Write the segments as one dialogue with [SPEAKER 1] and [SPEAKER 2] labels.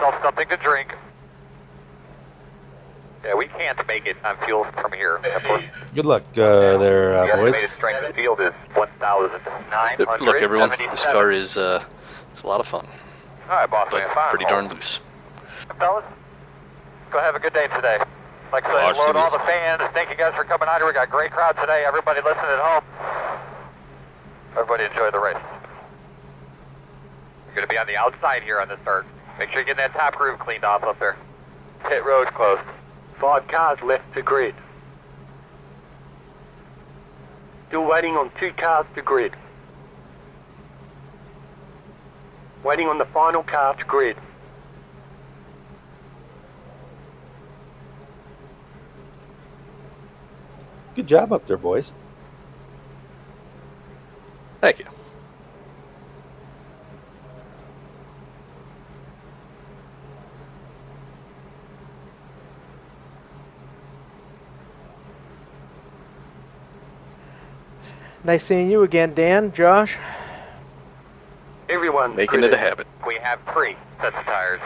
[SPEAKER 1] yourself something to drink. Yeah, we can't make it on fuel from here.
[SPEAKER 2] Good luck there,
[SPEAKER 1] The
[SPEAKER 2] boys.
[SPEAKER 1] estimated strength of the field is 1,977.
[SPEAKER 3] Look, everyone, this car is it's a lot of fun,
[SPEAKER 1] All right, boss
[SPEAKER 3] but
[SPEAKER 1] man, fine.
[SPEAKER 3] pretty darn loose.
[SPEAKER 1] Fellas, go have a good day today. Like I said, load all the fans. Thank you guys for coming out here. We got a great crowd today. Everybody listen at home. Everybody enjoy the race. You're going to be on the outside here on the start. Make sure you get that top groove cleaned off up there. Pit road's closed.
[SPEAKER 4] 5 cars left to grid. Still waiting on 2 cars to grid. Waiting on the final car to grid.
[SPEAKER 2] Good job up there, boys.
[SPEAKER 3] Thank you.
[SPEAKER 5] Nice seeing you again, Dan, Josh.
[SPEAKER 4] Everyone
[SPEAKER 3] Making it a habit.
[SPEAKER 1] We have 3 sets of tires.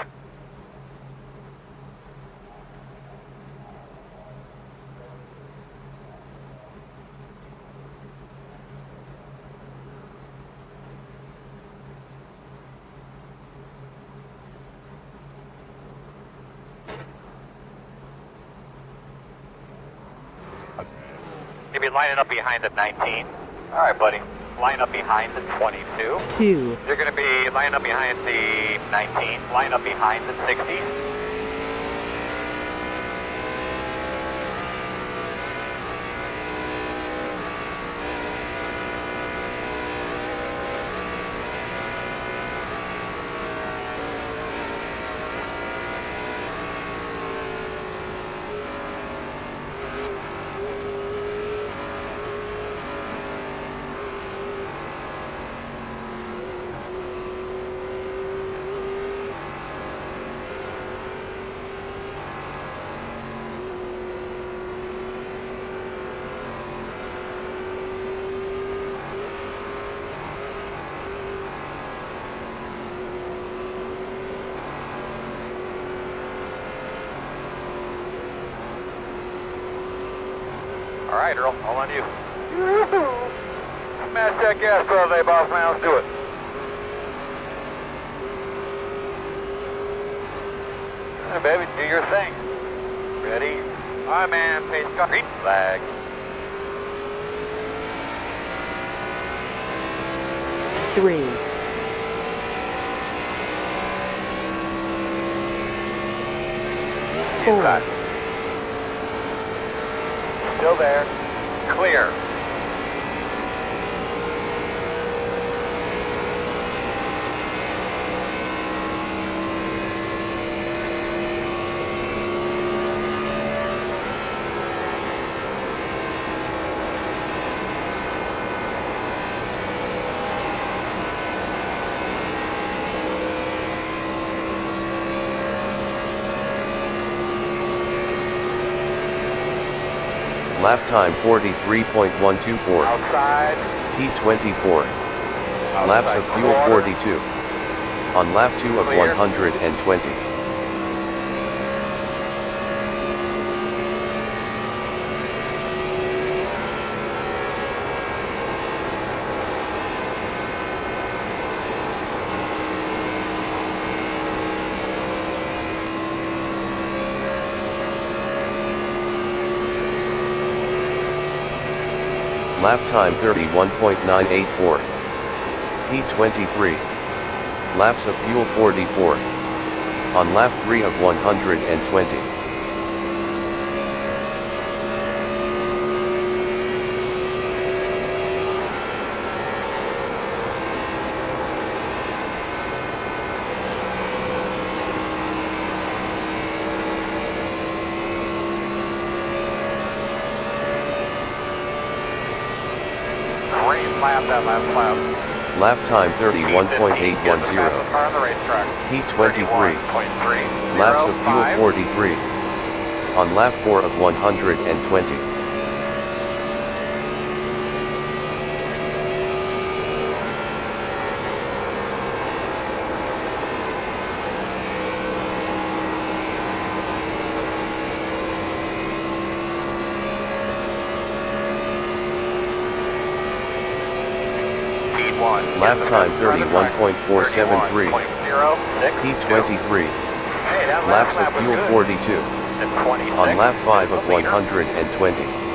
[SPEAKER 1] You'll be lining up behind the 19. All right, buddy. Line up behind the 22.
[SPEAKER 6] 2.
[SPEAKER 1] You're going to be lining up behind the 19. Line up behind the 60. All right, Earl, all on you. Smash that gas pedal there, boss man. Let's do it. All right, baby, do your thing. Ready? All right, man. Pace car. Green flag.
[SPEAKER 6] Three.
[SPEAKER 1] Inside. Still there. Clear.
[SPEAKER 7] Lap time 43.124.
[SPEAKER 1] Outside.
[SPEAKER 7] P24. Laps of fuel 42. On lap 2 of 120. Lap time 31.984. P23. Laps of fuel 44. On lap 3 of 120. Lap time 31.810. P23. Laps of fuel 43. On lap 4 of 120. Lap time 31.473. P23. Laps of fuel 42. On lap 5 of 120.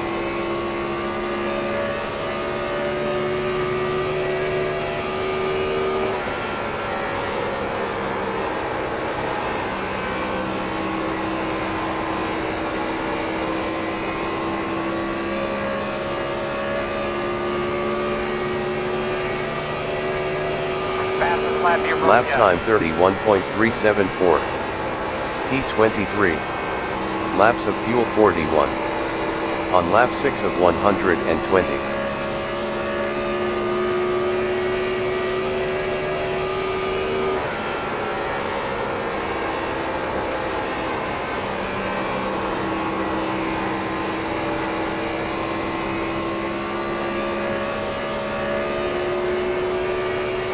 [SPEAKER 7] Lap time 31.374. P23. Laps of fuel 41. On lap 6 of 120.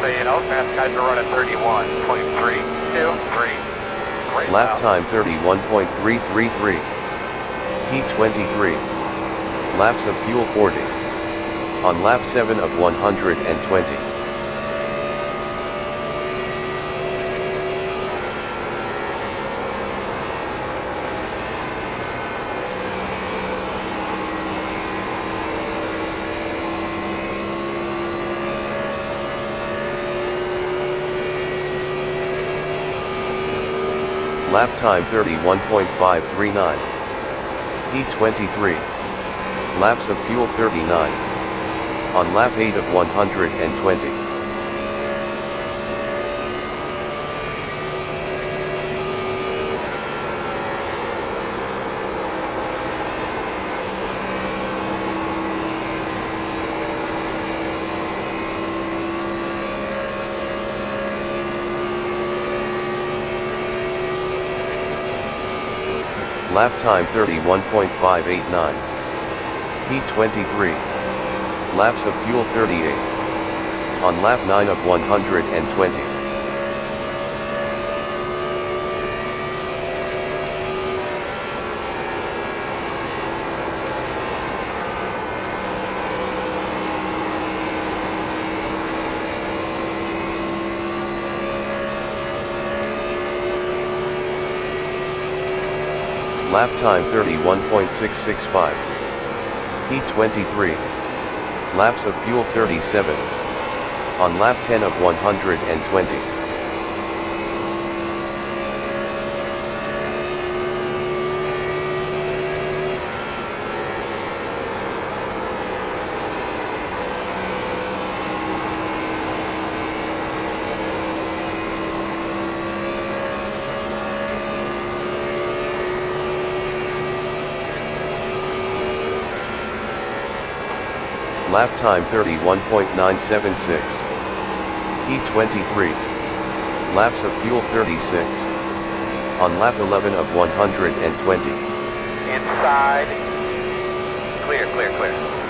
[SPEAKER 1] So you know, fast guys are running 31.323.
[SPEAKER 7] Lap time 31.333. P23. Laps of fuel 40. On lap 7 of 120. Lap time 31.539. P23. Laps of fuel 39. On lap 8 of 120. Lap time 31.589. P23. Laps of fuel 38. On lap 9 of 120. Lap time 31.665. P23. Laps of fuel 37. On lap 10 of 120. Lap time 31.976. P23. Laps of fuel 36. On lap 11 of 120.
[SPEAKER 1] Inside. Clear, clear, clear.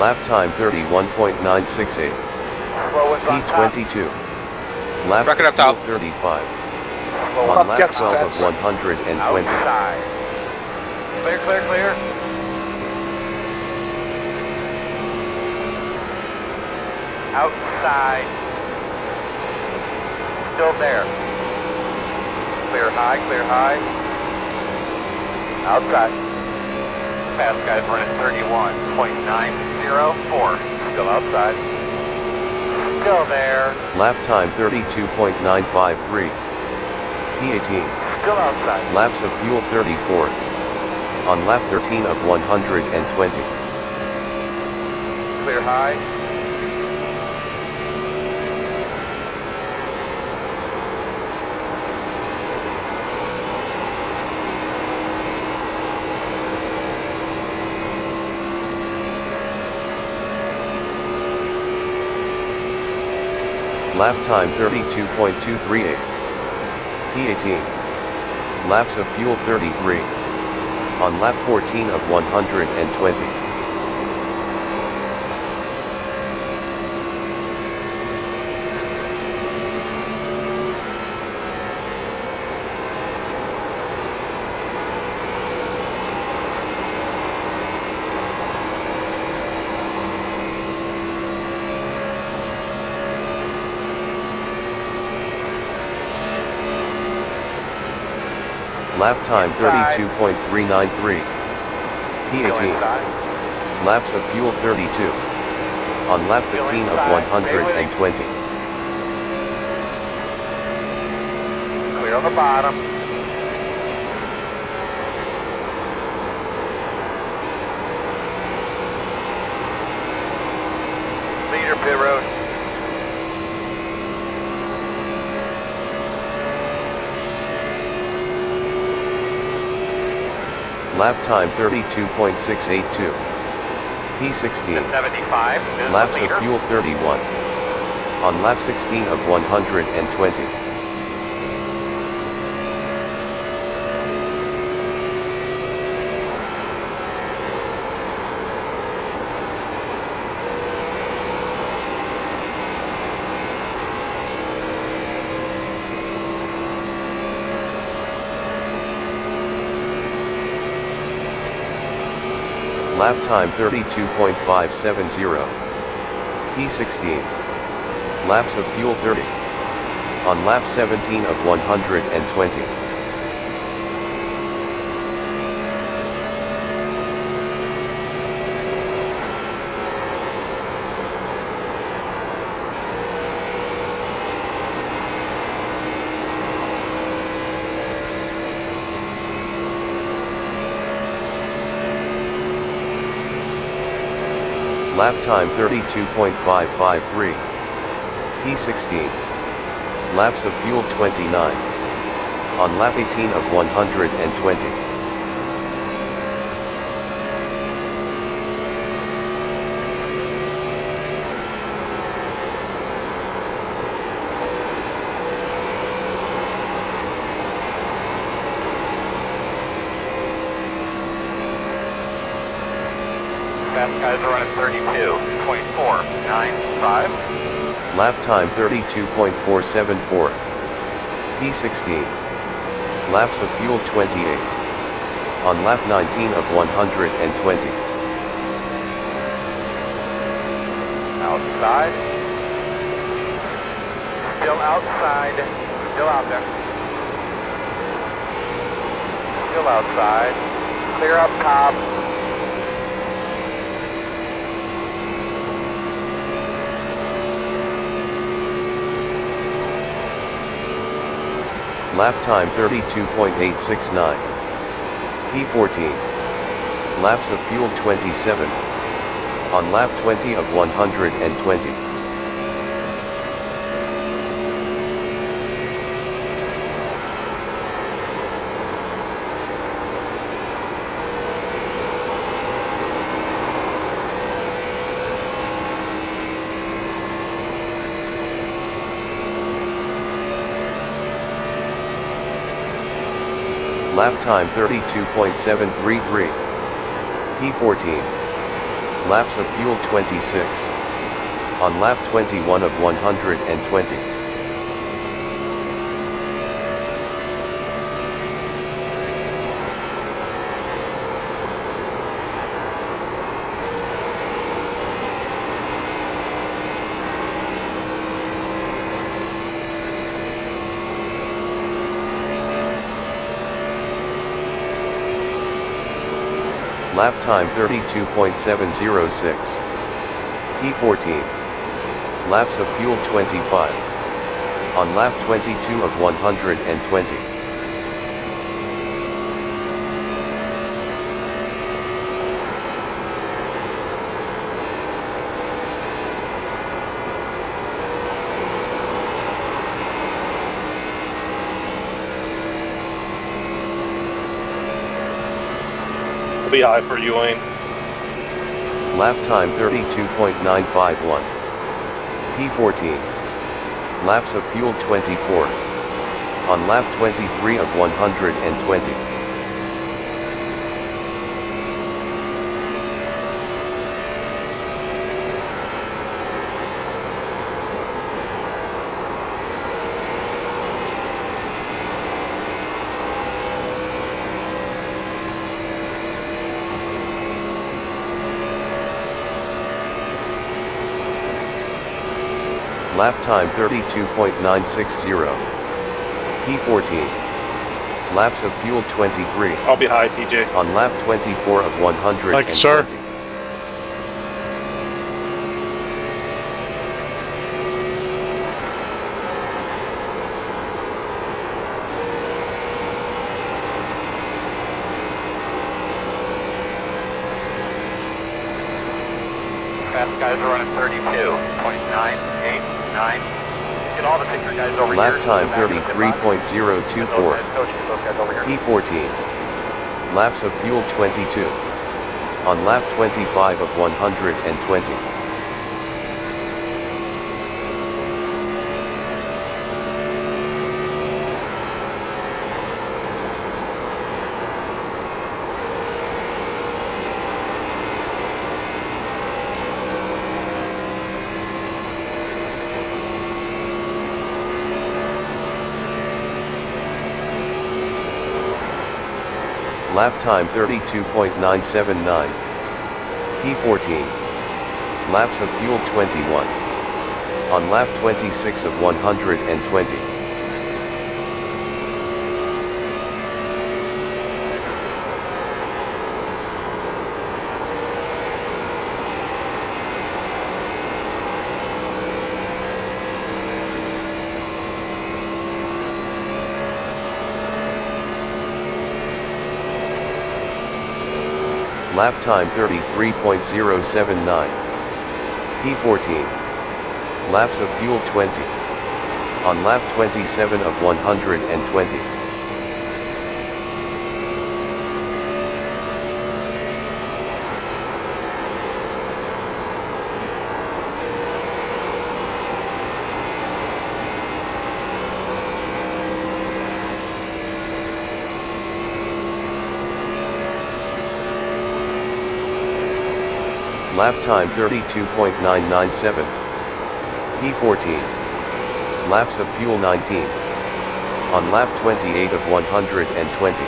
[SPEAKER 7] Lap time 31.968. P22. Laps
[SPEAKER 8] Rocket
[SPEAKER 7] of
[SPEAKER 8] up top.
[SPEAKER 7] fuel 35.
[SPEAKER 1] Slow
[SPEAKER 7] On
[SPEAKER 1] up,
[SPEAKER 7] lap
[SPEAKER 8] gets
[SPEAKER 7] 12
[SPEAKER 8] fence.
[SPEAKER 7] of 120.
[SPEAKER 1] Outside. Clear, clear, clear. Outside. Still there. Clear high, clear high. Outside. Fast guys running 31.904. Still outside. Still there.
[SPEAKER 7] Lap time 32.953. P18.
[SPEAKER 1] Still outside.
[SPEAKER 7] Laps of fuel 34. On lap 13 of 120.
[SPEAKER 1] Clear high.
[SPEAKER 7] Lap time 32.238. P18. Laps of fuel 33. On lap 14 of 120. Lap time
[SPEAKER 1] Inside.
[SPEAKER 7] 32.393.
[SPEAKER 1] Still
[SPEAKER 7] P18.
[SPEAKER 1] inside.
[SPEAKER 7] Laps of fuel 32. On lap 15 of 120.
[SPEAKER 1] Clear on the bottom. Leader pit road.
[SPEAKER 7] Lap time 32.682. P16.
[SPEAKER 1] 75. Is
[SPEAKER 7] Laps
[SPEAKER 1] the
[SPEAKER 7] of
[SPEAKER 1] leader.
[SPEAKER 7] fuel 31. On lap 16 of 120. Lap time 32.570. P16. Laps of fuel 30. On lap 17 of 120. Lap time 32.553. P16. Laps of fuel 29. On lap 18 of 120.
[SPEAKER 1] Fast guys are running 32.495.
[SPEAKER 7] Lap time 32.474. P16. Laps of fuel 28. On lap 19 of 120.
[SPEAKER 1] Outside. Still outside. Still out there. Still outside. Clear up top.
[SPEAKER 7] Lap time 32.869. P14. Laps of fuel 27. On lap 20 of 120. Lap time 32.733. P14. Laps of fuel 26. On lap 21 of 120. Lap time 32.706. P14. Laps of fuel 25. On lap 22 of 120.
[SPEAKER 8] Be high for you, Wayne.
[SPEAKER 7] Lap time 32.951. P14. Laps of fuel 24. On lap 23 of 120. Lap time 32.960. P14. Laps of fuel 23.
[SPEAKER 8] I'll be high, PJ.
[SPEAKER 7] On lap 24 of 120.
[SPEAKER 9] Thank you, sir.
[SPEAKER 1] Fast guys are running 32.989. Get all the picture guys over here.
[SPEAKER 7] Lap time 33.024. P14. Laps of fuel 22. On lap 25 of 120. Lap time 32.979. P14. Laps of fuel 21. On lap 26 of 120. Lap time 33.079. P14. Laps of fuel 20. On lap 27 of 120. Lap time 32.997. P14. Laps of fuel 19. On lap 28 of 120.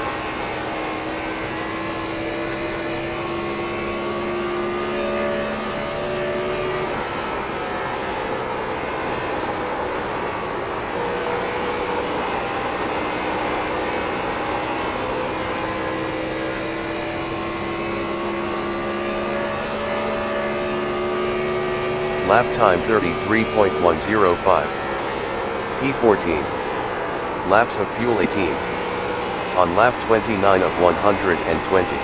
[SPEAKER 7] Lap time 33.105. P14. Laps of fuel 18. On lap 29 of 120.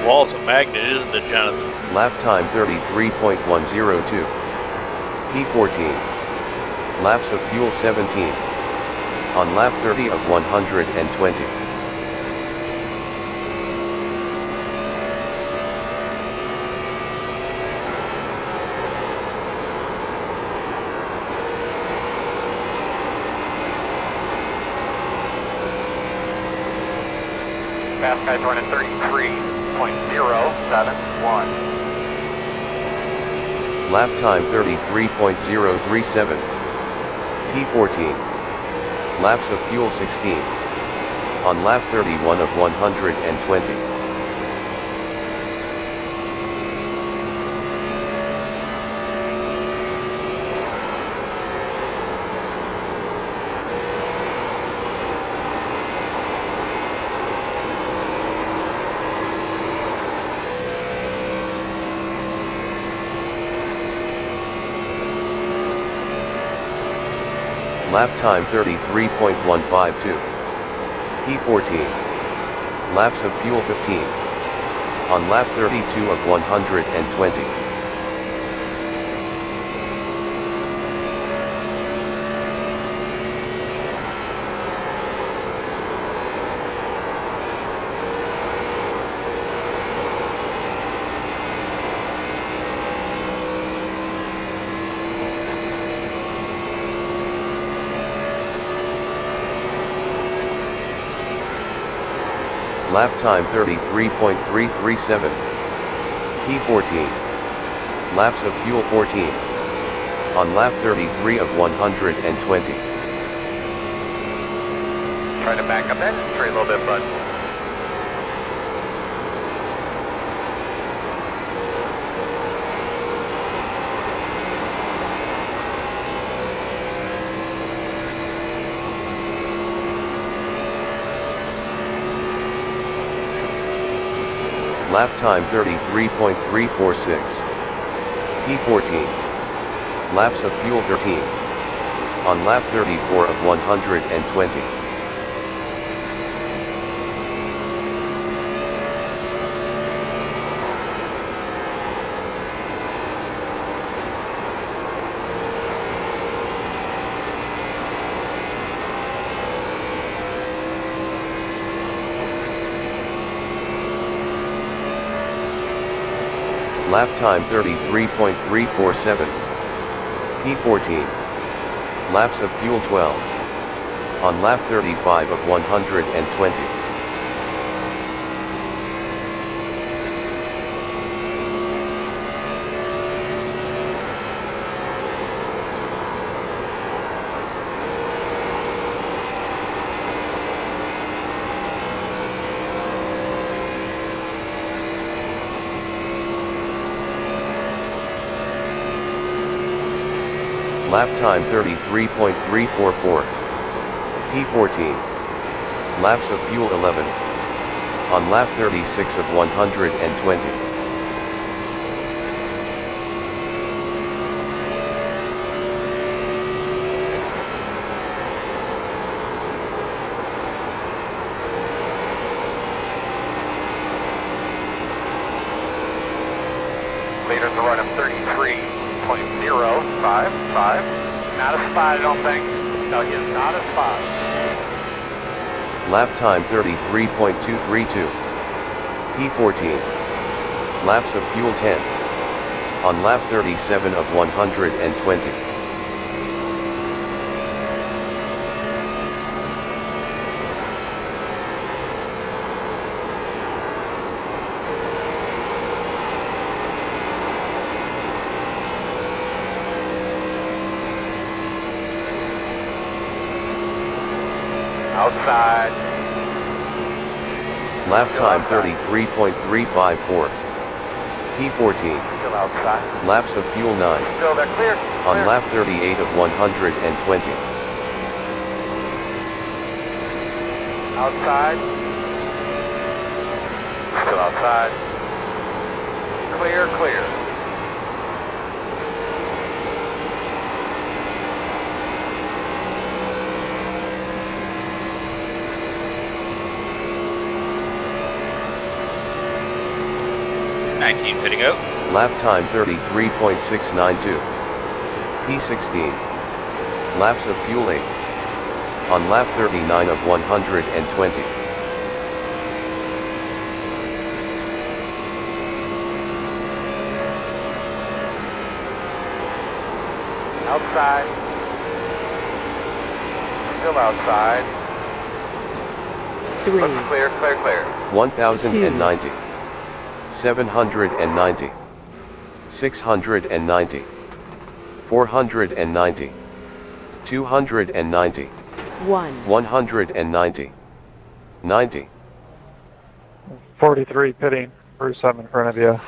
[SPEAKER 9] Wall's a magnet, isn't it, Jonathan?
[SPEAKER 7] Lap time 33.102. P14. Laps of fuel 17. On lap 30 of 120.
[SPEAKER 1] Fast guys running 33.071.
[SPEAKER 7] Lap time 33.037. P14. Laps of fuel 16. On lap 31 of 120. Lap time 33.152. P14. Laps of fuel 15. On lap 32 of 120. Lap time 33.337. P14. Laps of fuel 14. On lap 33 of 120.
[SPEAKER 1] Try to back up that tree a little bit, bud.
[SPEAKER 7] Lap time 33.346. P14. Laps of fuel 13. On lap 34 of 120. Lap time 33.347. P14. Laps of fuel 12. On lap 35 of 120. Lap time 33.344. P14. Laps of fuel 11. On lap 36 of 120.
[SPEAKER 1] Leaders are running 33.055. Not a spot, I don't think. No, yes, not a spot.
[SPEAKER 7] Lap time 33.232. P14. Laps of fuel 10. On lap 37 of 120.
[SPEAKER 1] Outside.
[SPEAKER 7] Lap time 33.354. P14.
[SPEAKER 1] Still outside.
[SPEAKER 7] Laps of fuel 9.
[SPEAKER 1] Still there, clear.
[SPEAKER 7] On
[SPEAKER 1] Clear.
[SPEAKER 7] lap 38 of 120.
[SPEAKER 1] Outside. Still outside. Clear, clear.
[SPEAKER 9] Pitting out.
[SPEAKER 7] Lap time 33.692. P16. Laps of fuel 8. On lap 39 of 120.
[SPEAKER 1] Outside. Still outside.
[SPEAKER 6] 3,
[SPEAKER 1] Looks clear, clear, clear.
[SPEAKER 7] 1090. 790. 690. 490. 290.
[SPEAKER 6] 1,
[SPEAKER 7] 190. 90.
[SPEAKER 10] 43 pitting, Bruce, I'm in front of you.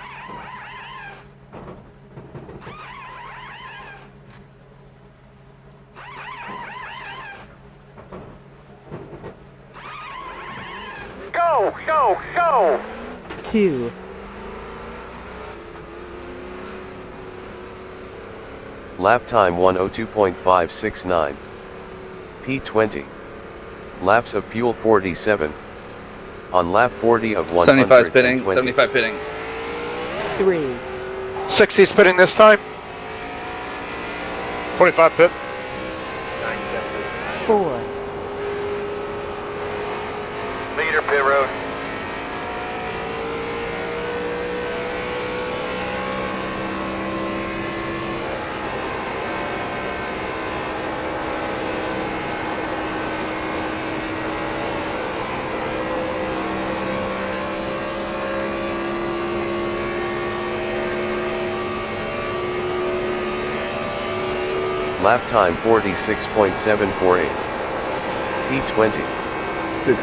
[SPEAKER 1] Go, go, go!
[SPEAKER 6] 2,
[SPEAKER 7] Lap time 102.569. P20. Laps of fuel 47. On lap 40 of 120.
[SPEAKER 11] 75 pitting, 75 pitting.
[SPEAKER 6] 3,
[SPEAKER 8] 60's pitting this time. 25 pit.
[SPEAKER 6] 4,
[SPEAKER 1] Leader pit road.
[SPEAKER 7] Lap time 46.748. P20.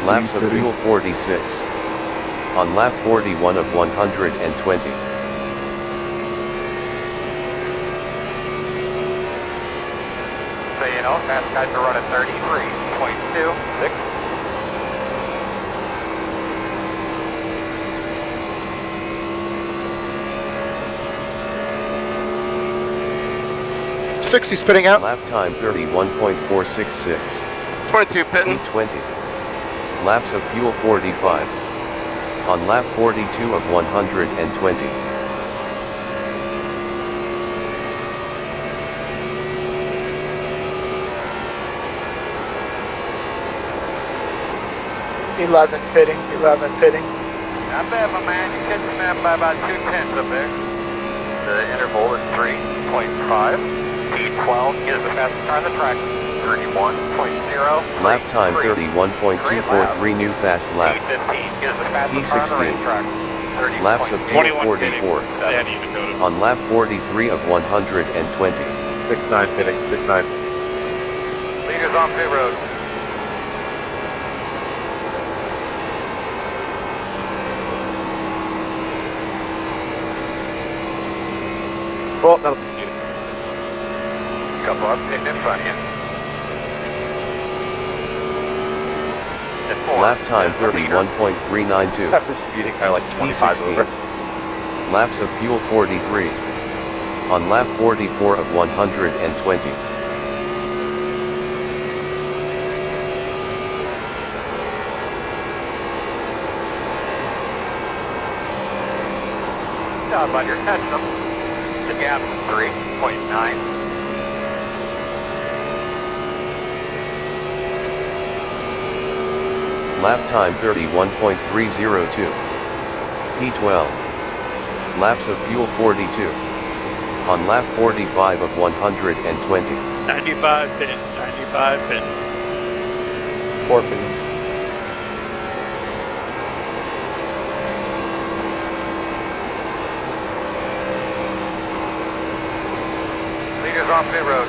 [SPEAKER 7] Laps of fuel 46. On lap 41 of 120.
[SPEAKER 1] So you know, fast guys are running 33.26.
[SPEAKER 8] '60's pitting out.
[SPEAKER 7] Lap time 31.466.
[SPEAKER 8] 22 pitting.
[SPEAKER 7] P20. Laps of fuel 45. On lap 42 of 120.
[SPEAKER 8] '11 pitting.
[SPEAKER 1] Not bad, my man. You're catching that by about 2/10 up there. The interval is 3.5. P12 is the fastest car on the track. 31.0.
[SPEAKER 7] Lap time 31.243 new fast lap.
[SPEAKER 1] P15 is the fastest car on the
[SPEAKER 7] P16.
[SPEAKER 1] racetrack.
[SPEAKER 7] Laps of fuel 44. On lap 43 of 120.
[SPEAKER 10] 6-9 pitting, 6-9.
[SPEAKER 1] Leaders on pit road.
[SPEAKER 10] Well, that'll
[SPEAKER 1] Couple up, pitting in front of you. At 4.
[SPEAKER 7] Lap time 31.392.
[SPEAKER 10] after speeding kind of like 25
[SPEAKER 7] P16.
[SPEAKER 10] over.
[SPEAKER 7] Laps of fuel 43. On lap 44 of 120.
[SPEAKER 1] Job on your catching them. The gap is 3.9.
[SPEAKER 7] Lap time 31.302. P12. Laps of fuel 42. On lap 45 of 120.
[SPEAKER 9] 95 pitting. 95 pitting.
[SPEAKER 10] 4 pitting.
[SPEAKER 1] Leaders on pit road.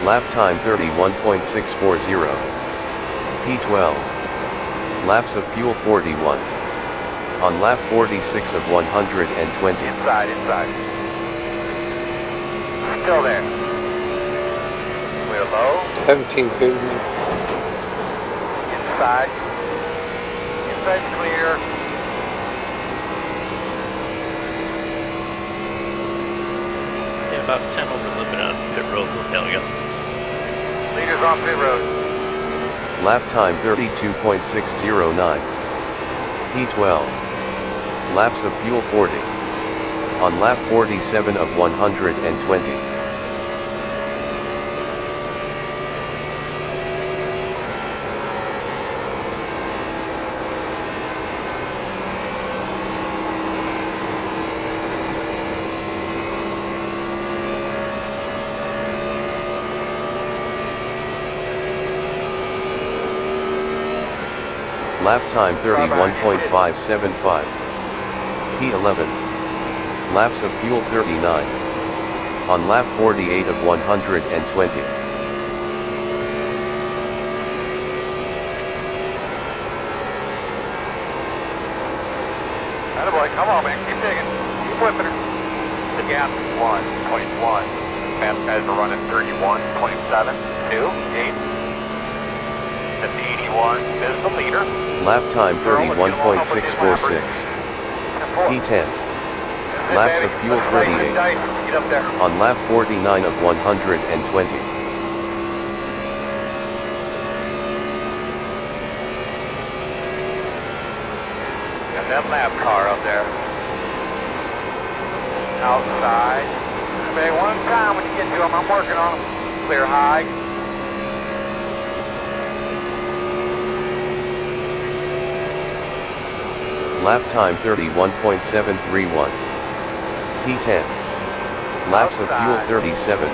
[SPEAKER 7] Lap time 31.640. P12. Laps of fuel 41. On lap 46 of 120.
[SPEAKER 1] Inside. Still there. We're low.
[SPEAKER 10] 17 pitting.
[SPEAKER 1] Inside. Inside's clear.
[SPEAKER 9] Yeah, about 10 over the limit on pit road. There we go.
[SPEAKER 1] Leaders on pit road.
[SPEAKER 7] Lap time 32.609. P12. Laps of fuel 40. On lap 47 of 120. Lap time 31.575. P11. Laps of fuel 39. On lap 48 of 120.
[SPEAKER 1] Attaboy, come on, man. Keep digging. Keep whipping her. The gap is 1.1. Fast guys are running 31.7. 2, 8. The 81 is the leader.
[SPEAKER 7] Lap time 31.646. P10. Laps of fuel 38.
[SPEAKER 1] Get up there.
[SPEAKER 7] On lap 49 of 120.
[SPEAKER 1] Got that lap car up there. Outside. Everybody, one time when you get to them, I'm working on them. Clear high.
[SPEAKER 7] Lap time 31.731. P10. Laps of fuel 37.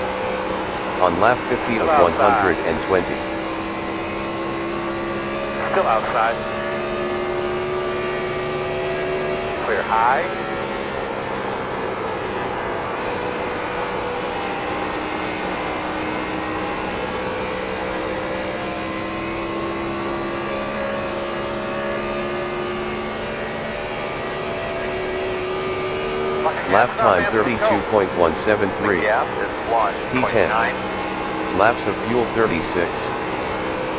[SPEAKER 7] On lap 50 of 120.
[SPEAKER 1] Still outside. high.
[SPEAKER 7] Lap time 32.173.
[SPEAKER 1] Gap is
[SPEAKER 7] P10.
[SPEAKER 1] 1.9.
[SPEAKER 7] Laps of fuel 36.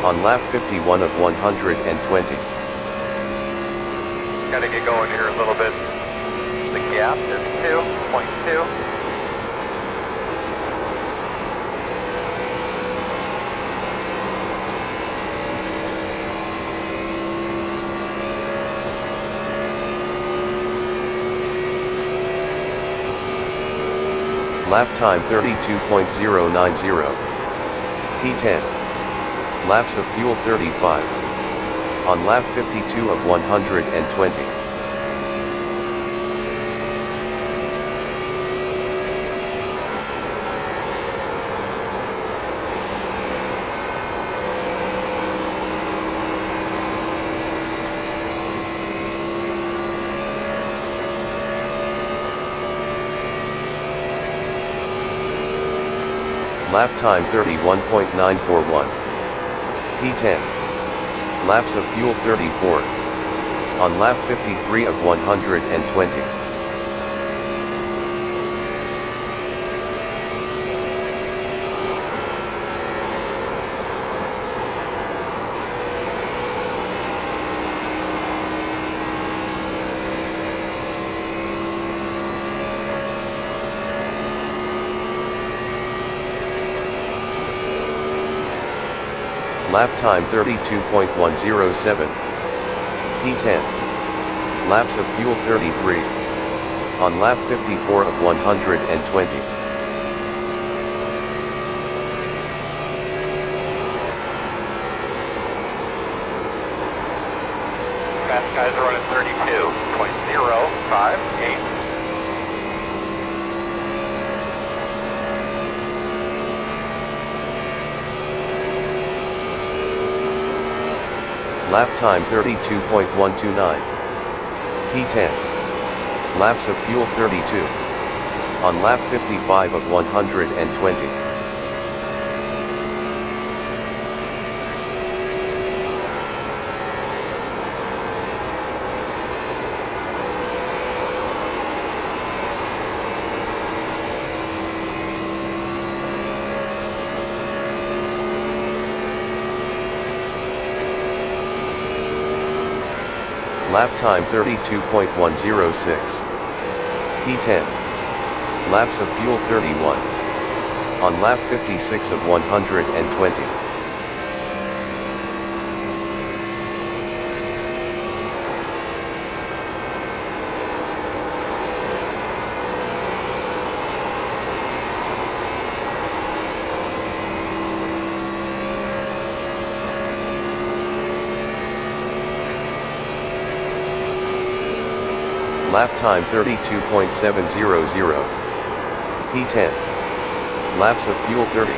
[SPEAKER 7] On lap 51 of 120.
[SPEAKER 1] Gotta get going here a little bit. The gap is 2.2.
[SPEAKER 7] Lap time 32.090. P10. Laps of fuel 35. On lap 52 of 120. Lap time 31.941. P10. Laps of fuel 34. On lap 53 of 120. Lap time 32.107. P10. Laps of fuel 33. On lap 54 of 120.
[SPEAKER 1] Fast guys are running 32.058.
[SPEAKER 7] Lap time 32.129. P10. Laps of fuel 32. On lap 55 of 120. Lap time 32.106. P10. Laps of fuel 31. On lap 56 of 120. Lap time 32.700. P10. Laps of fuel 30.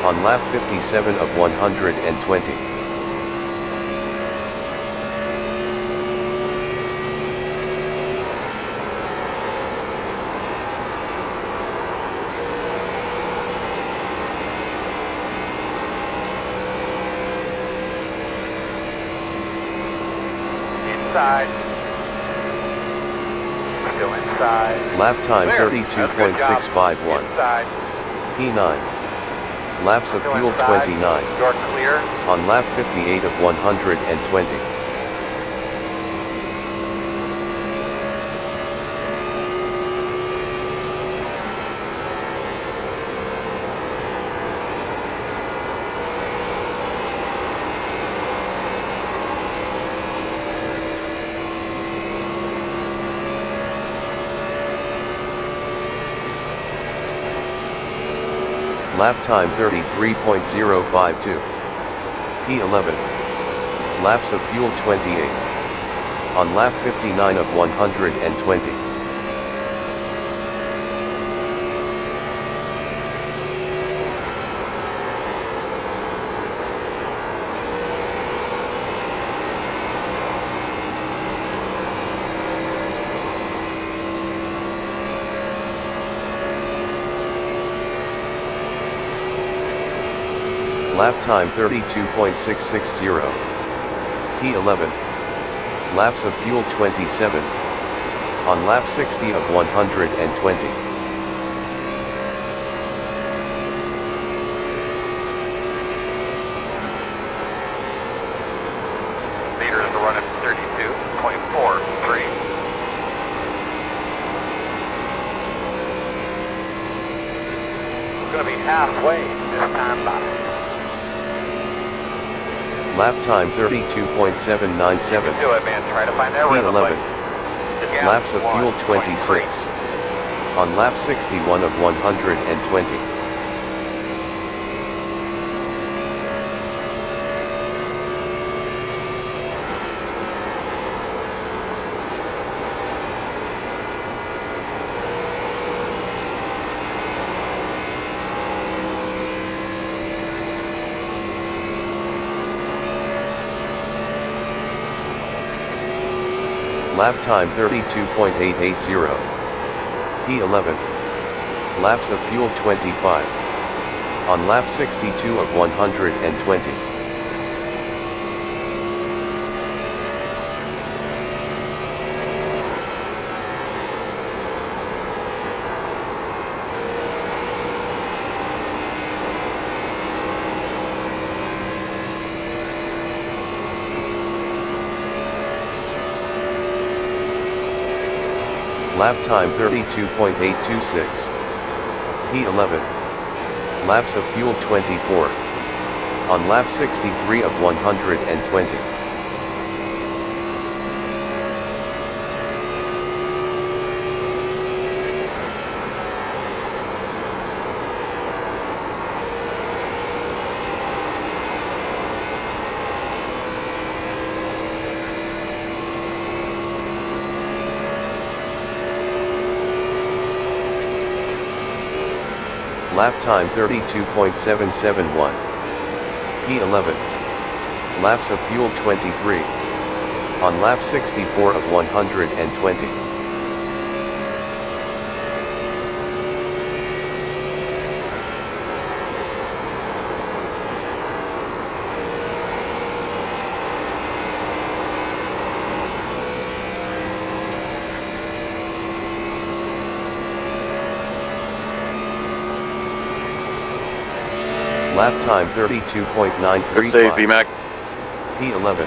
[SPEAKER 7] On lap 57 of 120.
[SPEAKER 1] Inside. Still inside.
[SPEAKER 7] Lap time
[SPEAKER 1] Clear. That's a good job.
[SPEAKER 7] 30.651.
[SPEAKER 1] Inside.
[SPEAKER 7] P9. Laps of
[SPEAKER 1] Still
[SPEAKER 7] fuel
[SPEAKER 1] inside.
[SPEAKER 7] 29.
[SPEAKER 1] You're clear.
[SPEAKER 7] On lap 58 of 120. Lap time 33.052. P11. Laps of fuel 28. On lap 59 of 120. Lap time 32.660. P11. Laps of fuel 27. On lap 60 of 120.
[SPEAKER 1] Meters are running 32.43. We're going to be halfway this time by.
[SPEAKER 7] Lap time 32.797.
[SPEAKER 1] Do it, man. Try to find that rhythm.
[SPEAKER 7] P11.
[SPEAKER 1] The gap
[SPEAKER 7] Laps of
[SPEAKER 1] is
[SPEAKER 7] fuel
[SPEAKER 1] 1.3.
[SPEAKER 7] 26. On lap 61 of 120. Lap time 32.880. P11. Laps of fuel 25. On lap 62 of 120. Lap time 32.826. P11. Laps of fuel 24. On lap 63 of 120. Lap time 32.771. P11. Laps of fuel 23. On lap 64 of 120. Lap time 32.935.
[SPEAKER 10] Good save, VMAC.
[SPEAKER 7] P11.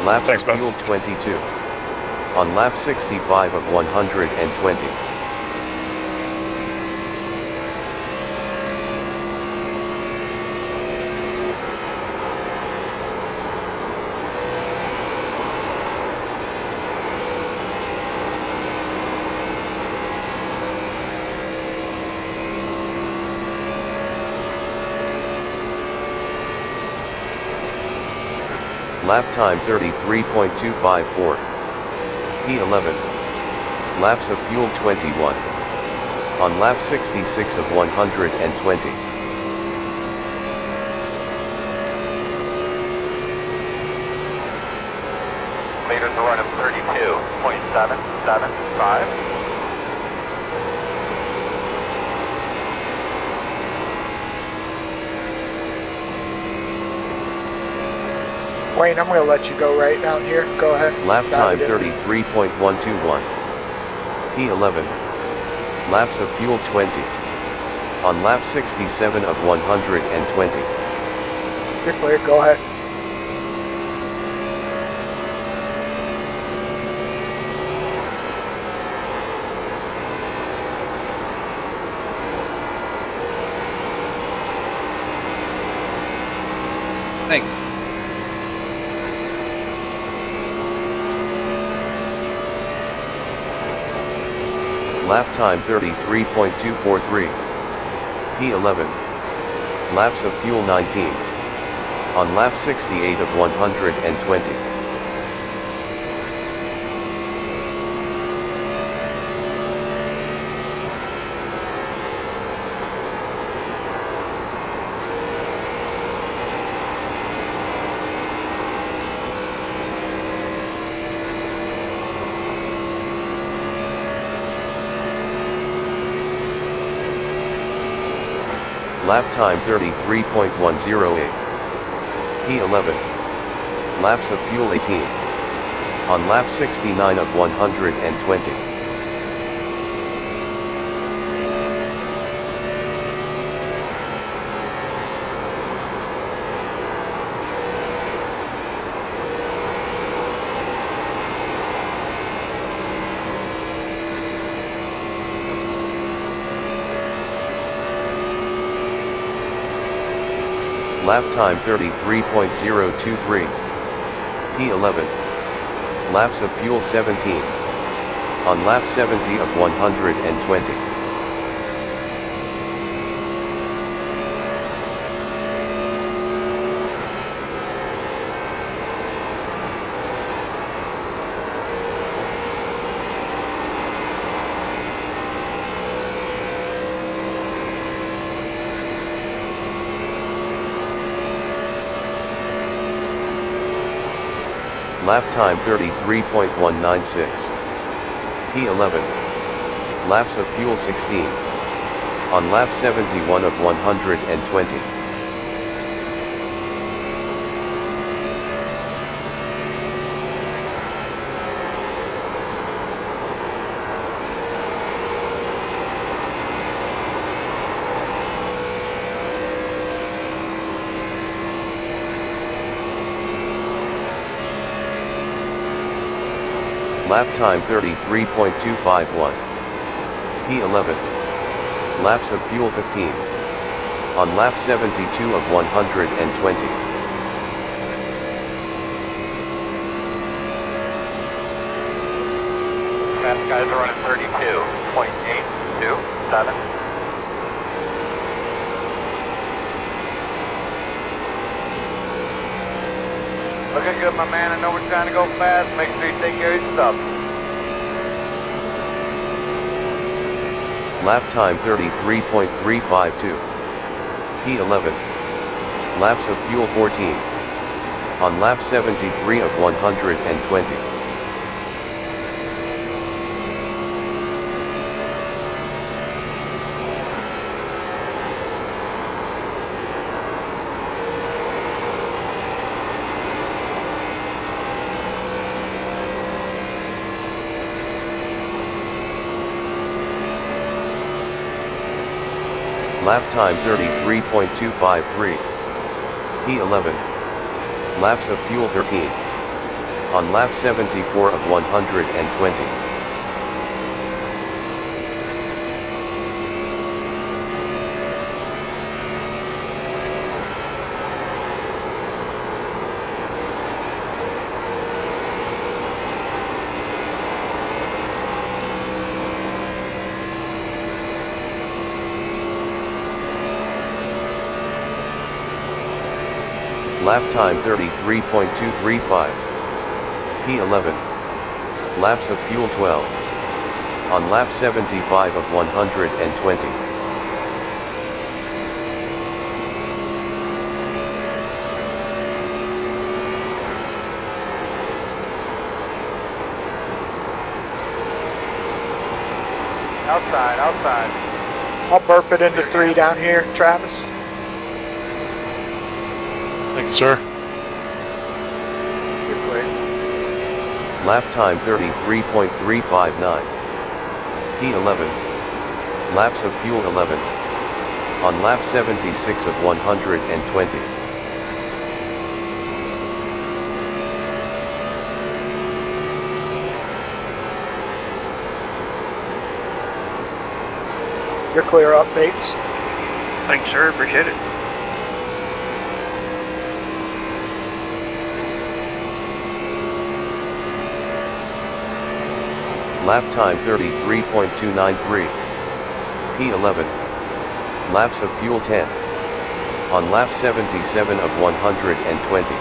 [SPEAKER 7] Laps
[SPEAKER 10] Thanks,
[SPEAKER 7] of
[SPEAKER 10] bud.
[SPEAKER 7] fuel 22. On lap 65 of 120. Lap time 33.254. P11. Laps of fuel 21. On lap 66 of 120.
[SPEAKER 1] Meters are running 32.775.
[SPEAKER 8] Wayne, I'm going to let you go right down here. Go ahead.
[SPEAKER 7] Lap time
[SPEAKER 8] Dive it in.
[SPEAKER 7] 33.121. P11. Laps of fuel 20. On lap 67 of 120.
[SPEAKER 8] You're clear. Go ahead.
[SPEAKER 11] Thanks.
[SPEAKER 7] Lap time 33.243. P11. Laps of fuel 19. On lap 68 of 120. Lap time 33.108. P11. Laps of fuel 18. On lap 69 of 120. Lap time 33.023. P11. Laps of fuel 17. On lap 70 of 120. Lap time 33.196. P11. Laps of fuel 16. On lap 71 of 120. Lap time 33.251. P11. Laps of fuel 15. On lap 72 of 120.
[SPEAKER 1] Fast guys are running 32.827. Looking good, my man. I know we're trying to go fast. Make sure you take care of your stuff.
[SPEAKER 7] Lap time 33.352. P11. Laps of fuel 14. On lap 73 of 120. Lap time 33.253. P11. Laps of fuel 13. On lap 74 of 120. Lap time 33.235. P11. Laps of fuel 12. On lap 75 of 120.
[SPEAKER 1] Outside, outside.
[SPEAKER 8] I'll burp it into 3 down here, Travis.
[SPEAKER 9] Thank you, sir.
[SPEAKER 1] Good way.
[SPEAKER 7] Lap time 33.359. P11. Laps of fuel 11. On lap 76 of 120.
[SPEAKER 8] You're clear updates.
[SPEAKER 9] Thanks, sir. Appreciate it.
[SPEAKER 7] Lap time 33.293. P11. Laps of fuel 10. On lap 77 of 120.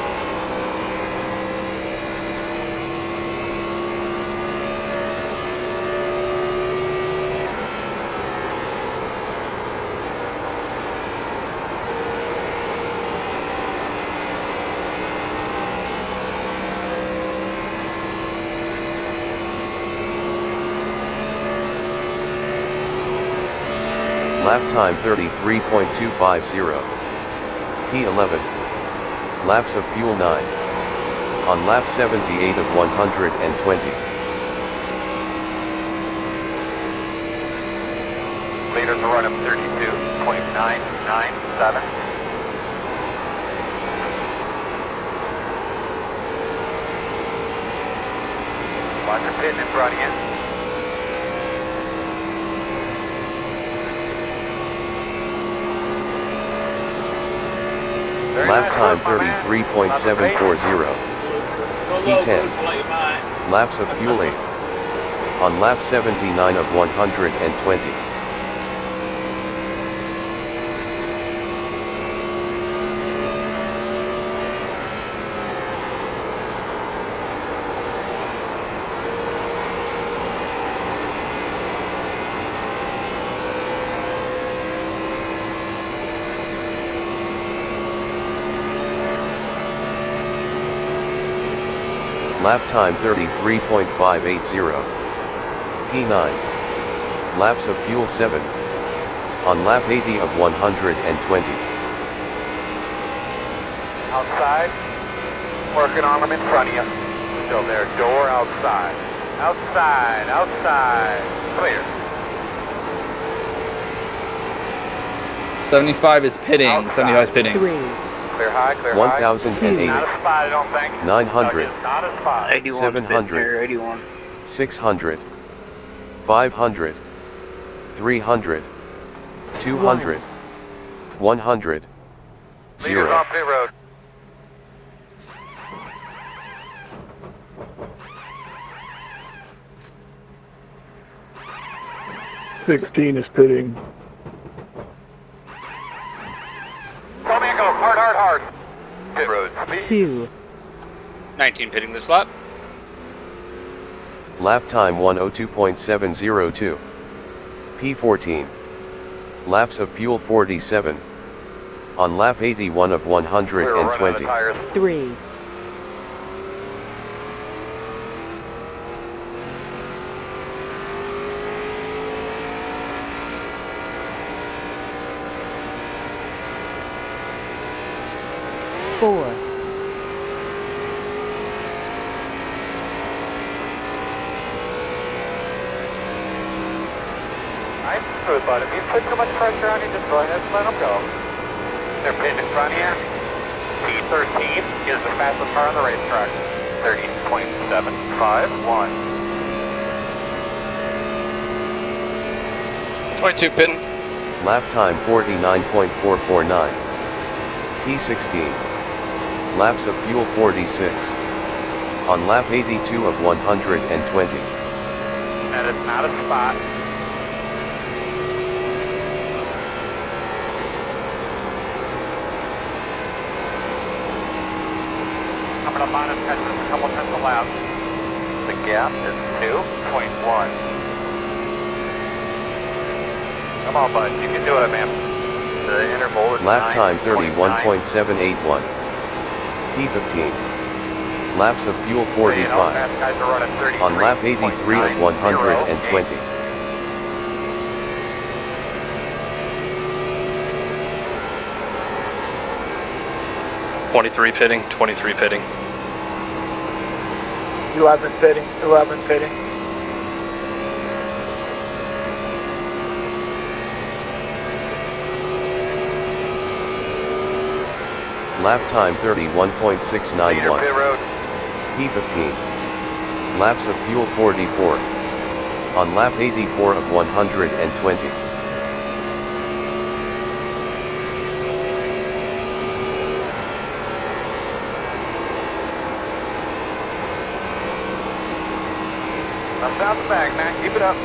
[SPEAKER 7] Lap time 33.250. P11. Laps of fuel 9. On lap 78 of 120.
[SPEAKER 1] Leaders are running 32.997. Watch her pitting in front of you. Very
[SPEAKER 7] Lap
[SPEAKER 1] nice
[SPEAKER 7] time
[SPEAKER 1] work, my man.
[SPEAKER 7] 33.740. P10. Laps of fuel 8. On lap 79 of 120. Lap time 33.580. P9. Laps of fuel 7. On lap 80 of 120.
[SPEAKER 1] Outside. Working on them in front of you. Still there. Door outside. Outside. Outside. Clear.
[SPEAKER 11] 75 is pitting.
[SPEAKER 1] Outside.
[SPEAKER 11] 75 is pitting.
[SPEAKER 6] 3,
[SPEAKER 1] Clear high. Clear high.
[SPEAKER 7] 1008.
[SPEAKER 1] Not a spot, I don't think.
[SPEAKER 7] 900.
[SPEAKER 1] No, it's not a spot.
[SPEAKER 7] 700.
[SPEAKER 9] 81.
[SPEAKER 7] 600. 500. 300. 200. 100.
[SPEAKER 1] Leaders
[SPEAKER 7] 0.
[SPEAKER 1] off pit road.
[SPEAKER 8] Is pitting.
[SPEAKER 1] Go man, go. Hard, hard, hard. Pit road. Speed.
[SPEAKER 6] 2,
[SPEAKER 11] 19 pitting this lap.
[SPEAKER 7] Lap time 102.702. P14. Laps of fuel 47. On lap 81 of
[SPEAKER 1] We're running out of
[SPEAKER 7] 120.
[SPEAKER 1] tires.
[SPEAKER 6] 3, 4,
[SPEAKER 1] Nice smooth, bud. If you put too much pressure on you, just go ahead and let them go. They're pitting in front of you. P13 is the fastest car on the racetrack. 30.751.
[SPEAKER 10] 22 pitting.
[SPEAKER 7] Lap time 49.449. P16. Laps of fuel 46. On lap 82 of 120.
[SPEAKER 1] That is not a spot. Coming up on us, catching us a couple tenths of lap. The gap is 2.1. Come on, bud. You can do it, man. The interval is
[SPEAKER 7] Lap time
[SPEAKER 1] 9.9.
[SPEAKER 7] 31.781. P15. Laps of fuel 45. On lap 83 of 120.
[SPEAKER 3] 23 pitting, 23 pitting.
[SPEAKER 8] 11 pitting. 11 pitting.
[SPEAKER 7] Lap time 31.691.
[SPEAKER 1] Pit road.
[SPEAKER 7] P15. Laps of fuel 44. On lap 84 of 120.
[SPEAKER 1] Now south the bag, man. Keep it up.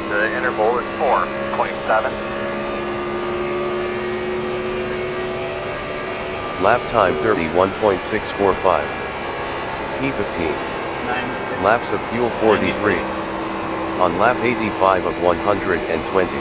[SPEAKER 1] The interval is 4.7.
[SPEAKER 7] Lap time 31.645. P15. Laps of fuel 43. On lap 85 of 120.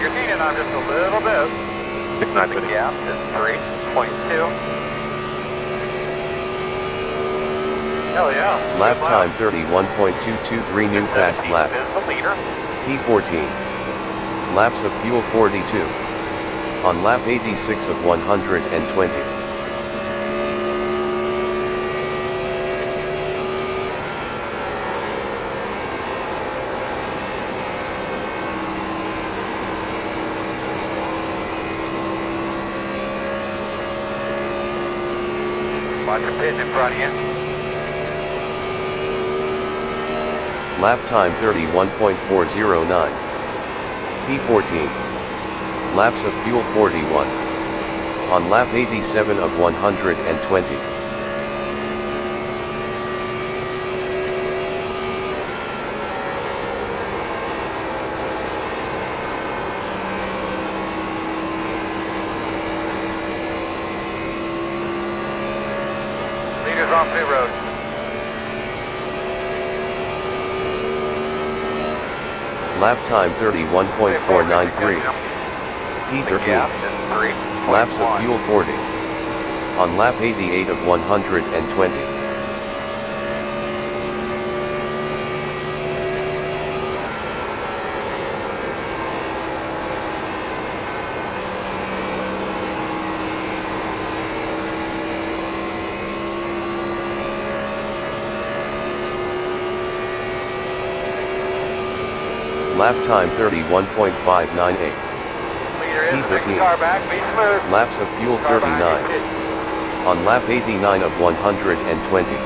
[SPEAKER 1] You're gaining on just a little bit.
[SPEAKER 10] 69
[SPEAKER 1] The
[SPEAKER 10] pitting.
[SPEAKER 1] gap is 3.2. Hell yeah.
[SPEAKER 7] Lap
[SPEAKER 1] Good
[SPEAKER 7] time 31.223 new pass
[SPEAKER 1] 17
[SPEAKER 7] lap.
[SPEAKER 1] is the leader.
[SPEAKER 7] P14. Laps of fuel 42. On lap 86 of 120.
[SPEAKER 1] Watch your pit in front of you.
[SPEAKER 7] Lap time 31.409. P14. Laps of fuel 41. On lap 87 of 120.
[SPEAKER 1] Leaders off pit road.
[SPEAKER 7] Lap time 31.493.
[SPEAKER 1] The
[SPEAKER 7] P13.
[SPEAKER 1] gap is 3.1.
[SPEAKER 7] Laps of fuel 40. On lap 88 of 120. Lap time 31.598.
[SPEAKER 1] Leader is the next
[SPEAKER 7] P15.
[SPEAKER 1] car back. Be smooth.
[SPEAKER 7] Laps of fuel
[SPEAKER 1] Car behind
[SPEAKER 7] 39.
[SPEAKER 1] you, pit.
[SPEAKER 7] On lap 89 of 120.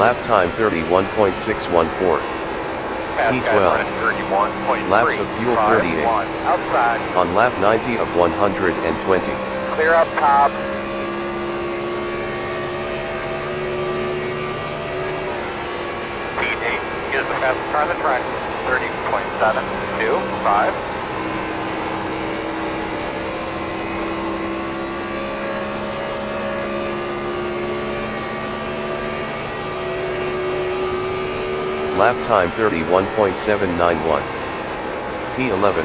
[SPEAKER 7] Lap time 31.614.
[SPEAKER 1] Fast guys
[SPEAKER 7] P12.
[SPEAKER 1] running 31.3.
[SPEAKER 7] Laps of fuel 38.
[SPEAKER 1] Outside.
[SPEAKER 7] On lap 90 of 120.
[SPEAKER 1] Clear up top. P8 is the fastest car on the track. 30.725.
[SPEAKER 7] Lap time 31.791. P11.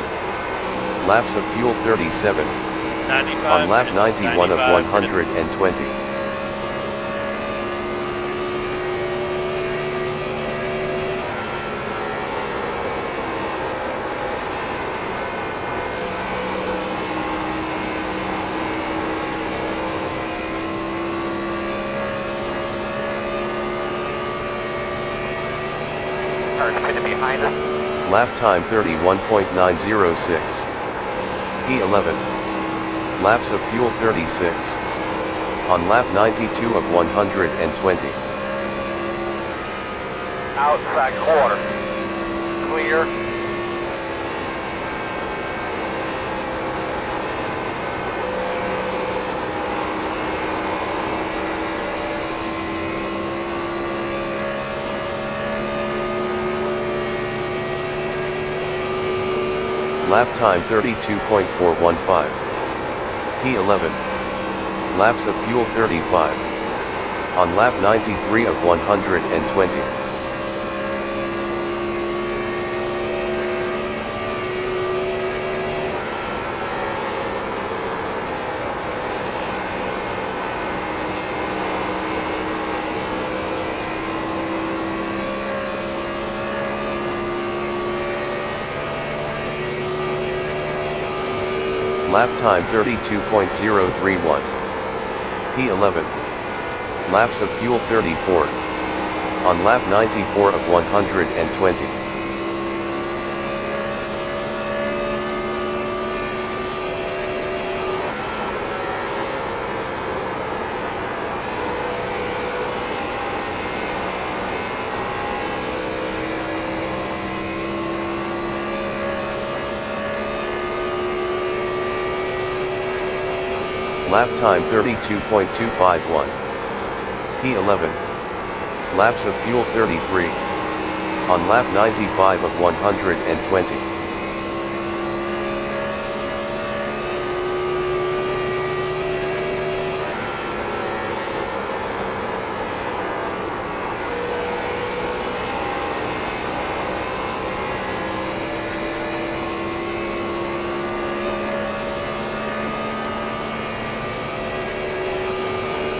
[SPEAKER 7] Laps of fuel 37.
[SPEAKER 9] 95.
[SPEAKER 7] On lap 91 of
[SPEAKER 9] 95.
[SPEAKER 7] 120.
[SPEAKER 1] Cars pitted behind us.
[SPEAKER 7] Lap time 31.906. P11. Laps of fuel 36. On lap 92 of 120.
[SPEAKER 1] Outside quarter. Clear.
[SPEAKER 7] Lap time 32.415. P11. Laps of fuel 35. On lap 93 of 120. Lap time 32.031. P11. Laps of fuel 34. On lap 94 of 120. Lap time 32.251. P11. Laps of fuel 33. On lap 95 of 120.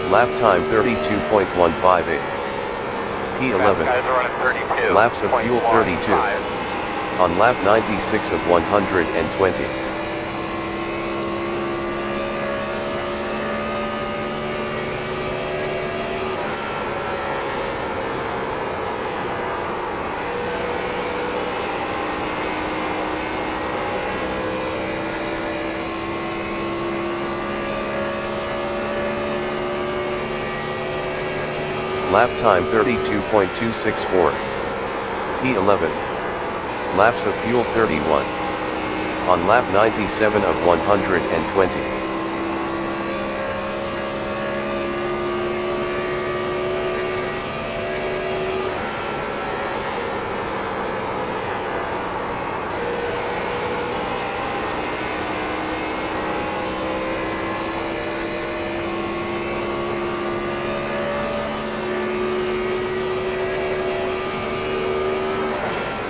[SPEAKER 7] Lap time 32.158. P11.
[SPEAKER 1] Guys are running 32.
[SPEAKER 7] Laps of fuel 32. On lap 96 of 120. Lap time 32.264. P11. Laps of fuel 31. On lap 97 of 120.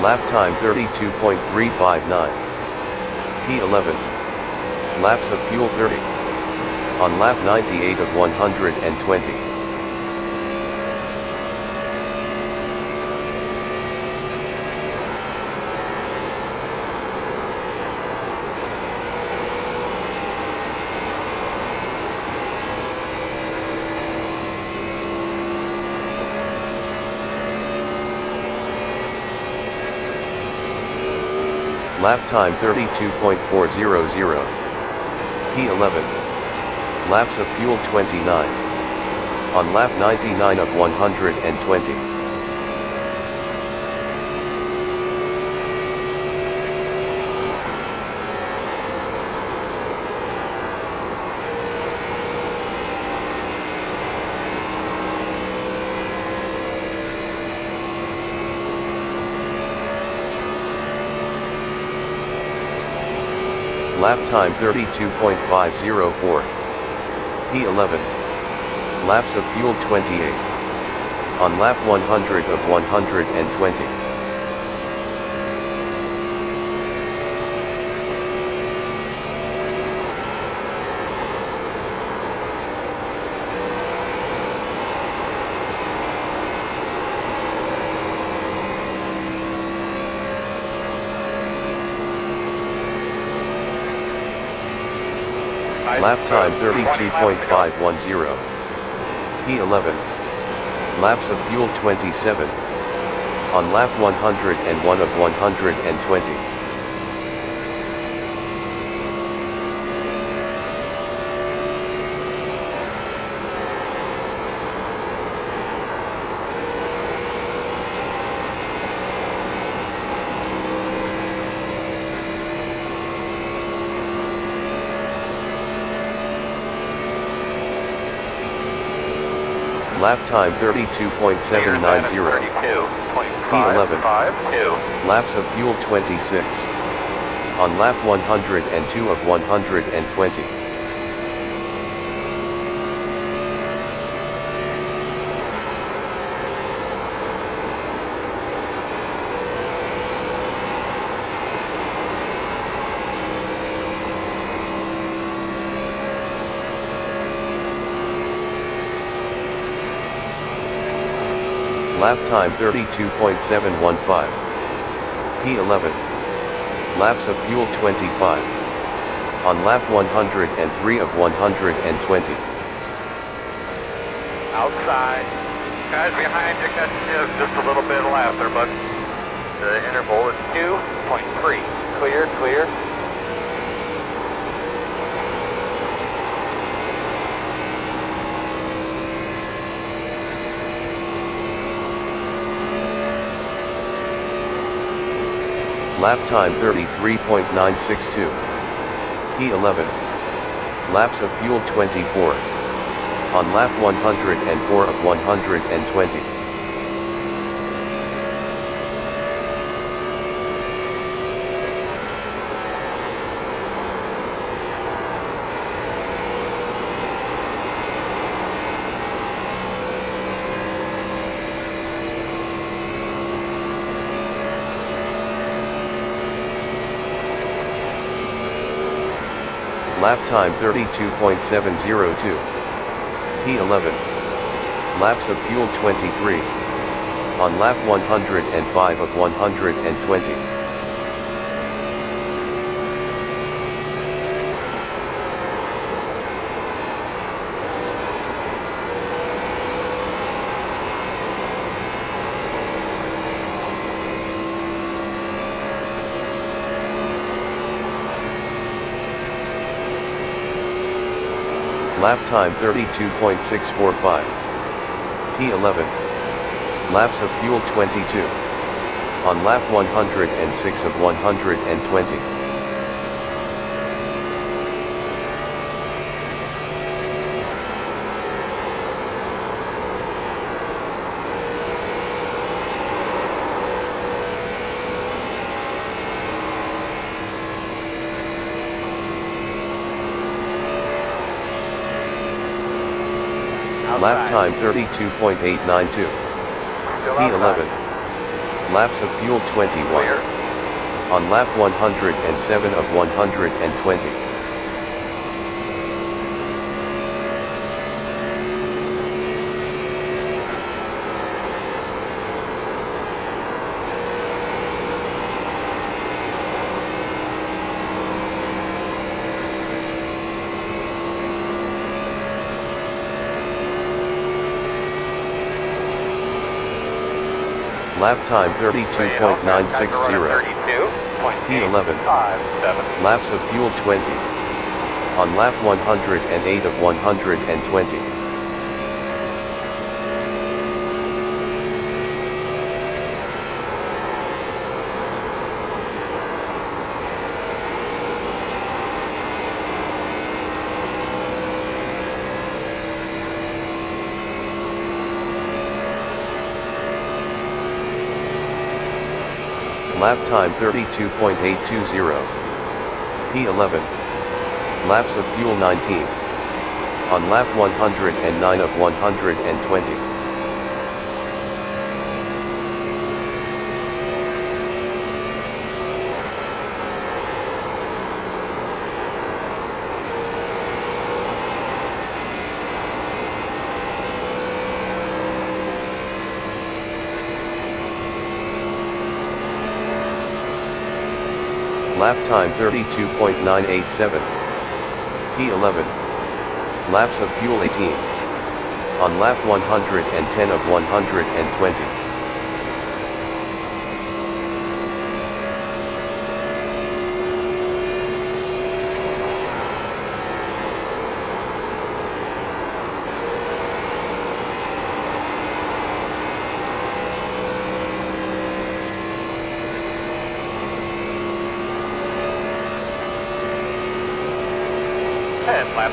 [SPEAKER 7] Lap time 32.359. P11. Laps of fuel 30. On lap 98 of 120. Lap time 32.400. P11. Laps of fuel 29. On lap 99 of 120. Lap time 32.504. P11. Laps of fuel 28. On lap 100 of 120. Lap time 32.510. P11. Laps of fuel 27. On lap 101 of 120. Lap time 32.790. P11. Laps of fuel 26. On lap 102 of 120. Lap time 32.715. P11. Laps of fuel 25. On lap 103 of 120.
[SPEAKER 1] Outside. Guys behind you got just a little bit left there, but the interval is 2.3. Clear, clear.
[SPEAKER 7] Lap time 33.962. P11. Laps of fuel 24. On lap 104 of 120. Lap time 32.702. P11. Laps of fuel 23. On lap 105 of 120. Lap time 32.645. P11. Laps of fuel 22. On lap 106 of 120. Lap time 32.892. P11. Laps of fuel 21. On lap 107 of 120. Lap time 32.960. P11. Laps of fuel 20. On lap 108 of 120. Lap time 32.820. P11. Laps of fuel 19. On lap 109 of 120. Lap time 32.987. P11. Laps of fuel 18. On lap 110 of 120.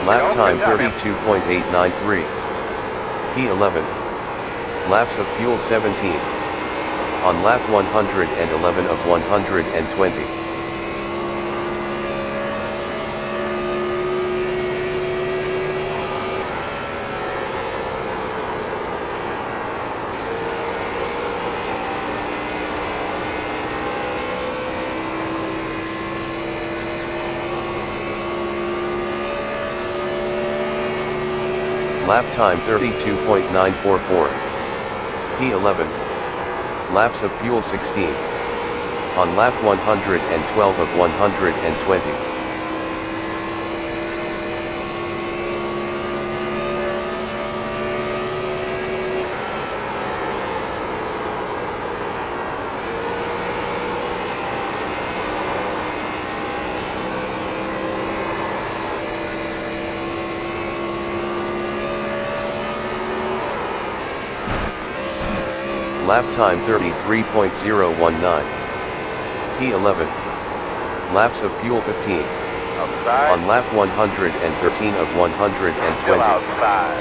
[SPEAKER 7] Lap time 32.893. P11. Laps of fuel 17. On lap 111 of 120. Lap time 32.944. P11. Laps of fuel 16. On lap 112 of 120. Lap time 33.019. P11. Laps of fuel 15.
[SPEAKER 1] Outside.
[SPEAKER 7] On lap 113 of 120.
[SPEAKER 1] Still outside.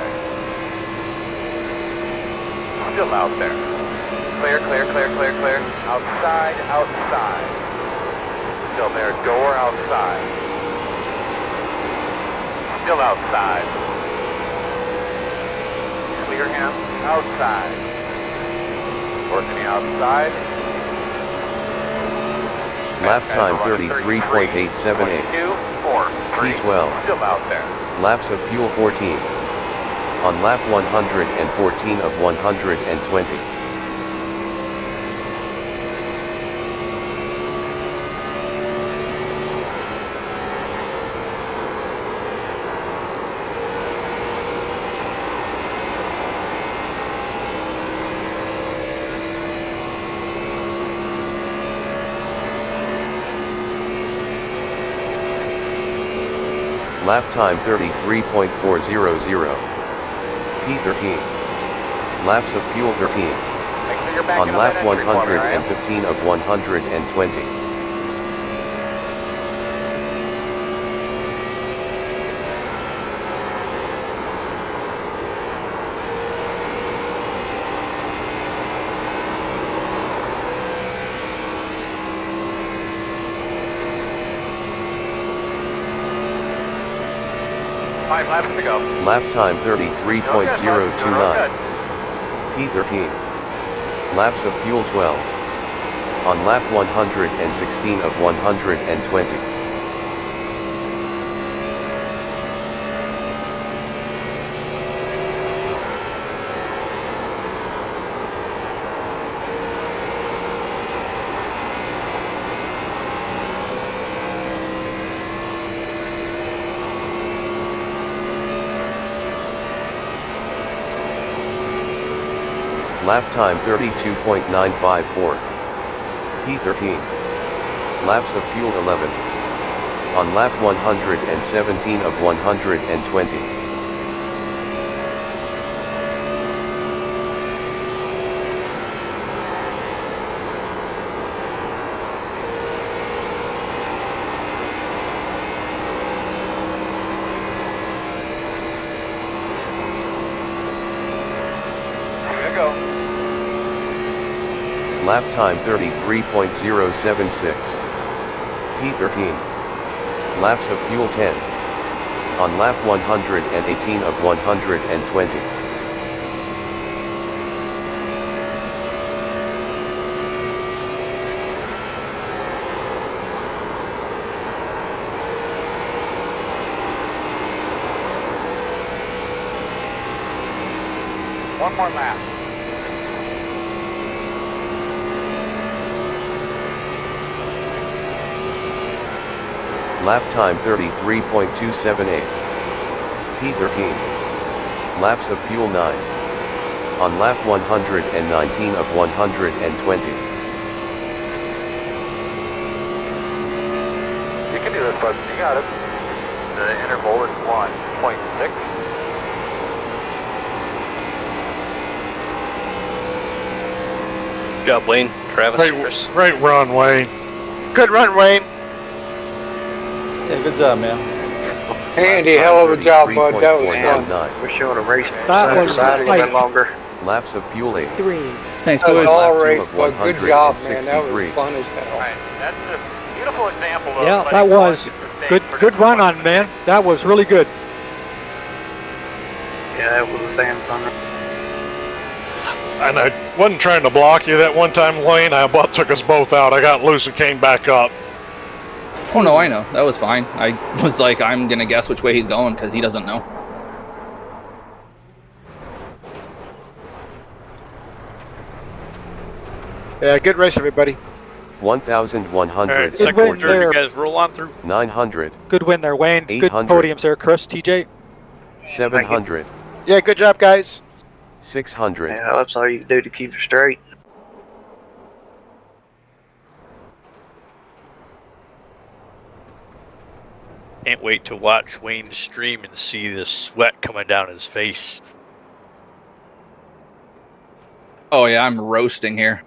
[SPEAKER 1] Still out there. Clear, clear, clear, clear, clear. Outside, outside. Still there, door outside. Still outside. Clear him, outside. Working the outside.
[SPEAKER 7] Lap time 33.878.
[SPEAKER 1] 2, 4.
[SPEAKER 7] P12.
[SPEAKER 1] Still out there.
[SPEAKER 7] Laps of fuel 14. On lap 114 of 120. Lap time 33.400. P13. Laps of fuel 13.
[SPEAKER 1] Make sure you're back
[SPEAKER 7] On
[SPEAKER 1] into
[SPEAKER 7] lap
[SPEAKER 1] that entry corner, right?
[SPEAKER 7] 115 of 120.
[SPEAKER 1] Five laps to go.
[SPEAKER 7] Lap time 33.029. P13. Laps of fuel 12. On lap 116 of 120. Lap time 32.954. P13. Laps of fuel 11. On lap 117 of 120.
[SPEAKER 1] Here we go.
[SPEAKER 7] Lap time 33.076. P13. Laps of fuel 10. On lap 118 of 120.
[SPEAKER 1] One more lap.
[SPEAKER 7] Lap time 33.278. P13. Laps of fuel 9. On lap 119 of 120.
[SPEAKER 1] You can do this, bud. You got it. The interval is 1.6.
[SPEAKER 3] Good job, Wayne. Travis, Chris.
[SPEAKER 8] Great run, Wayne. Good run, Wayne.
[SPEAKER 2] Yeah, good job, man.
[SPEAKER 10] Andy, hell of a job, bud. That was fun.
[SPEAKER 7] 33.499.
[SPEAKER 4] We're showing a race.
[SPEAKER 5] That was
[SPEAKER 4] a little bit longer.
[SPEAKER 7] Laps of fuel 8.
[SPEAKER 6] 3.
[SPEAKER 11] Thanks,
[SPEAKER 10] That was
[SPEAKER 11] boys.
[SPEAKER 10] all
[SPEAKER 7] Lap two
[SPEAKER 10] race,
[SPEAKER 7] of
[SPEAKER 10] bud. Good job, man. That
[SPEAKER 7] 163.
[SPEAKER 10] was fun as hell.
[SPEAKER 1] Right. That's a beautiful example of
[SPEAKER 5] Yeah,
[SPEAKER 1] letting
[SPEAKER 5] that
[SPEAKER 1] go
[SPEAKER 5] was
[SPEAKER 1] of mistakes
[SPEAKER 5] good.
[SPEAKER 1] for
[SPEAKER 5] Good
[SPEAKER 1] just
[SPEAKER 5] run
[SPEAKER 1] one
[SPEAKER 5] on, man. That was really good.
[SPEAKER 4] Yeah, that was a damn fun.
[SPEAKER 8] And I wasn't trying to block you that one time, Wayne. I about took us both out. I got loose and came back up.
[SPEAKER 11] Oh no, I know. That was fine. I was like, I'm gonna guess which way he's going because he doesn't know.
[SPEAKER 8] Yeah, good race, everybody.
[SPEAKER 7] 1,100.
[SPEAKER 5] Good win there.
[SPEAKER 9] You guys roll on through.
[SPEAKER 7] 900.
[SPEAKER 5] Good win there, Wayne. Good
[SPEAKER 7] 800.
[SPEAKER 5] podiums there, Chris, TJ.
[SPEAKER 7] 700.
[SPEAKER 8] Yeah, good job, guys.
[SPEAKER 7] 600.
[SPEAKER 4] Yeah, that's all you can do to keep it straight.
[SPEAKER 9] Can't wait to watch Wayne stream and see the sweat coming down his face.
[SPEAKER 11] Oh yeah, I'm roasting here.